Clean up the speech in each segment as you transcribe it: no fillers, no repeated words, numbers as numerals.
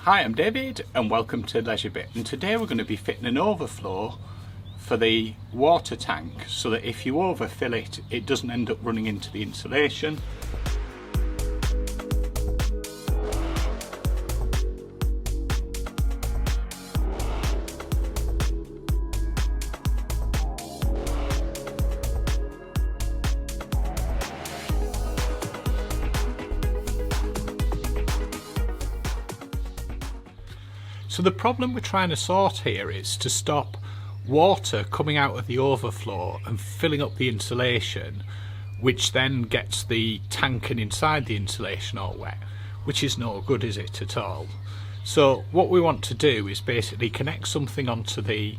Hi, I'm David and welcome to Leisure Bit, and today we're going to be fitting an overflow for the water tank so that if you overfill it, it doesn't end up running into the insulation. So the problem we're trying to sort here is to stop water coming out of the overflow and filling up the insulation, which then gets the tank and inside the insulation all wet, which is no good, is it, at all? So what we want to do is basically connect something onto the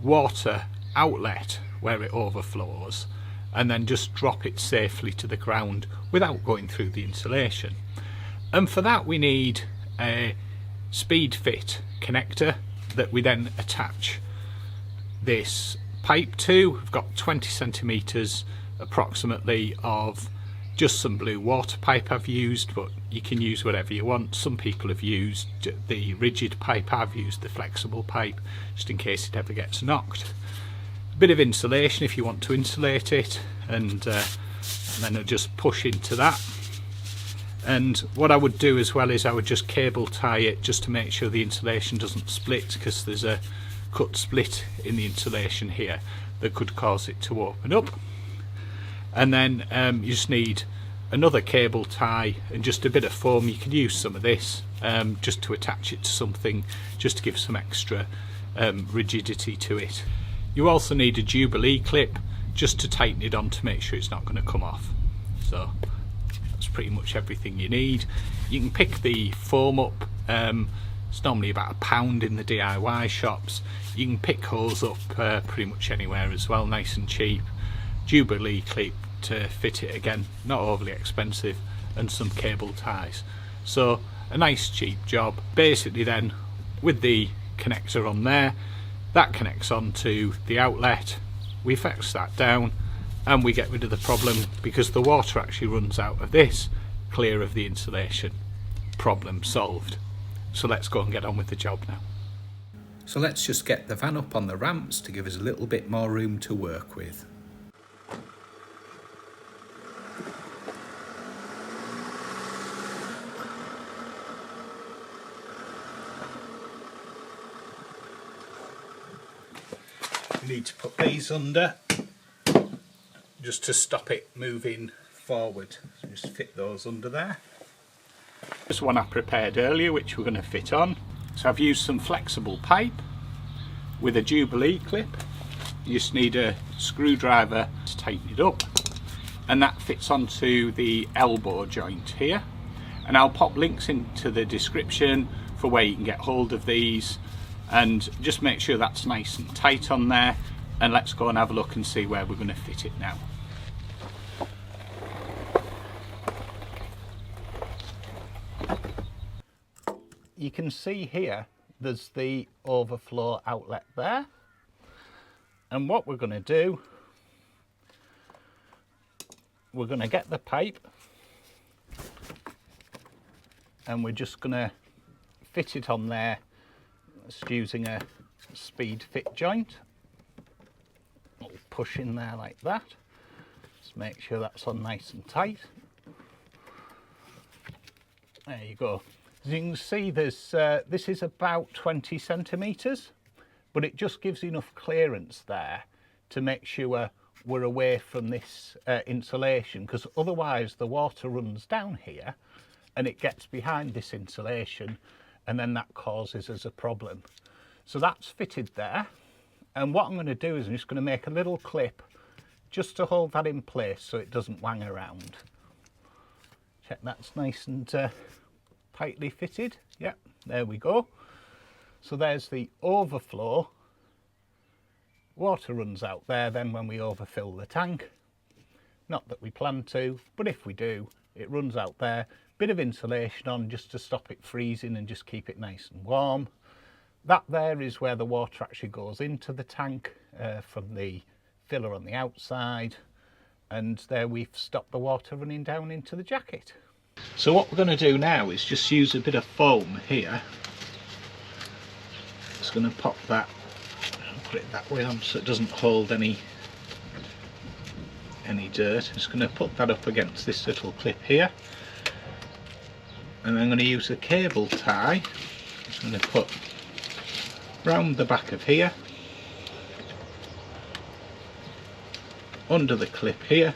water outlet where it overflows and then just drop it safely to the ground without going through the insulation. And for that we need a Speedfit connector that we then attach this pipe to. We've got 20 centimeters approximately of just some blue water pipe I've used, but you can use whatever you want. Some people have used the rigid pipe, I've used the flexible pipe just in case it ever gets knocked. A bit of insulation if you want to insulate it, and then I'll just push into that. And what I would do as well is I would just cable tie it just to make sure the insulation doesn't split, because there's a cut split in the insulation here that could cause it to open up. And then you just need another cable tie and just a bit of foam. You can use some of this just to attach it to something, just to give some extra rigidity to it. You also need a jubilee clip just to tighten it on to make sure it's not going to come off. So that's pretty much everything you need. You can pick the foam up, it's normally about £1 in the DIY shops. You can pick hose up pretty much anywhere as well, nice and cheap. Jubilee clip to fit it again, not overly expensive, and some cable ties. So a nice cheap job. Basically then, with the connector on there, that connects onto the outlet. We fix that down and we get rid of the problem, because the water actually runs out of this, clear of the insulation. Problem solved. So let's go and get on with the job now. So let's just get the van up on the ramps to give us a little bit more room to work with. We need to put these under just to stop it moving forward. So just fit those under there. There's one I prepared earlier which we're going to fit on. So I've used some flexible pipe with a jubilee clip. You just need a screwdriver to tighten it up, and that fits onto the elbow joint here. And I'll pop links into the description for where you can get hold of these, and just make sure that's nice and tight on there. And let's go and have a look and see where we're going to fit it now. You can see here there's the overflow outlet there, and what we're going to do, we're going to get the pipe and we're just going to fit it on there, just using a Speedfit joint. We'll push in there like that. Just make sure that's on nice and tight. There you go. As you can see, there's this is about 20 centimeters, but it just gives enough clearance there to make sure we're away from this insulation, because otherwise the water runs down here and it gets behind this insulation, and then that causes us a problem. So that's fitted there, and what I'm going to do is I'm just going to make a little clip just to hold that in place so it doesn't wang around. Check that's nice and tightly fitted. Yeah, there we go. So there's the overflow. Water runs out there then when we overfill the tank. Not that we plan to, but if we do, it runs out there. Bit of insulation on just to stop it freezing and just keep it nice and warm. That there is where the water actually goes into the tank from the filler on the outside, and there we've stopped the water running down into the jacket. So what we're going to do now is just use a bit of foam here. Just going to pop that, put it that way on so it doesn't hold any dirt. Just going to put that up against this little clip here, and then I'm going to use a cable tie. Just going to put round the back of here, under the clip here,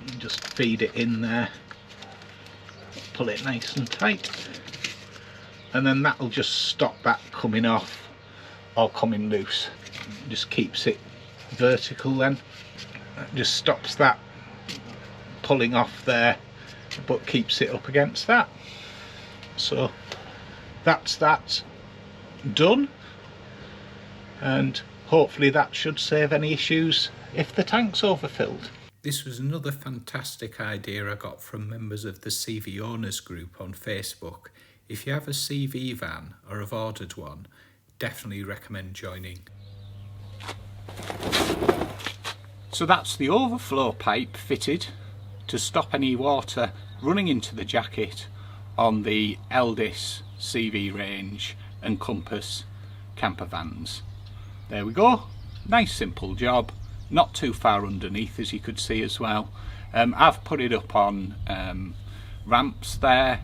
and just feed it in there, pull it nice and tight, and then that'll just stop that coming off or coming loose. Just keeps it vertical then. That just stops that pulling off there, but keeps it up against that. So that's that done, and hopefully that should save any issues if the tank's overfilled. This was another fantastic idea I got from members of the CV owners group on Facebook. If you have a CV van or have ordered one, definitely recommend joining. So that's the overflow pipe fitted to stop any water running into the jacket on the Elddis CV range and Compass camper vans. There we go, nice simple job, not too far underneath as you could see as well. I've put it up on ramps there,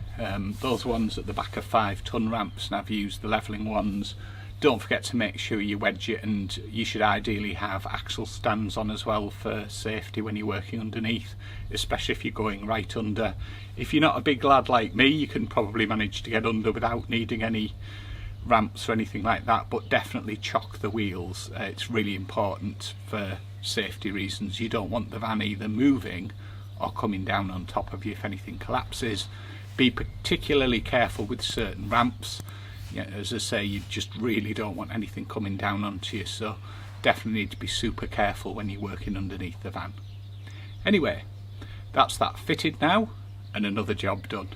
those ones at the back of 5-ton ramps, and I've used the levelling ones. Don't forget to make sure you wedge it, and you should ideally have axle stands on as well for safety when you're working underneath, especially if you're going right under. If you're not a big lad like me, you can probably manage to get under without needing any ramps or anything like that, but definitely chock the wheels. It's really important for safety reasons. You don't want the van either moving or coming down on top of you if anything collapses. Be particularly careful with certain ramps. Yeah, as I say, you just really don't want anything coming down onto you, so definitely need to be super careful when you're working underneath the van. Anyway, that's that fitted now, and another job done.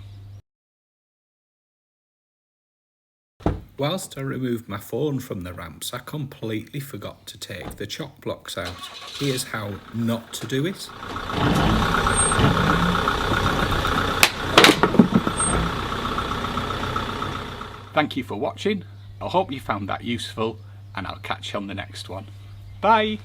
Whilst I removed my phone from the ramps, I completely forgot to take the chock blocks out. Here's how not to do it. Thank you for watching. I hope you found that useful, and I'll catch you on the next one. Bye!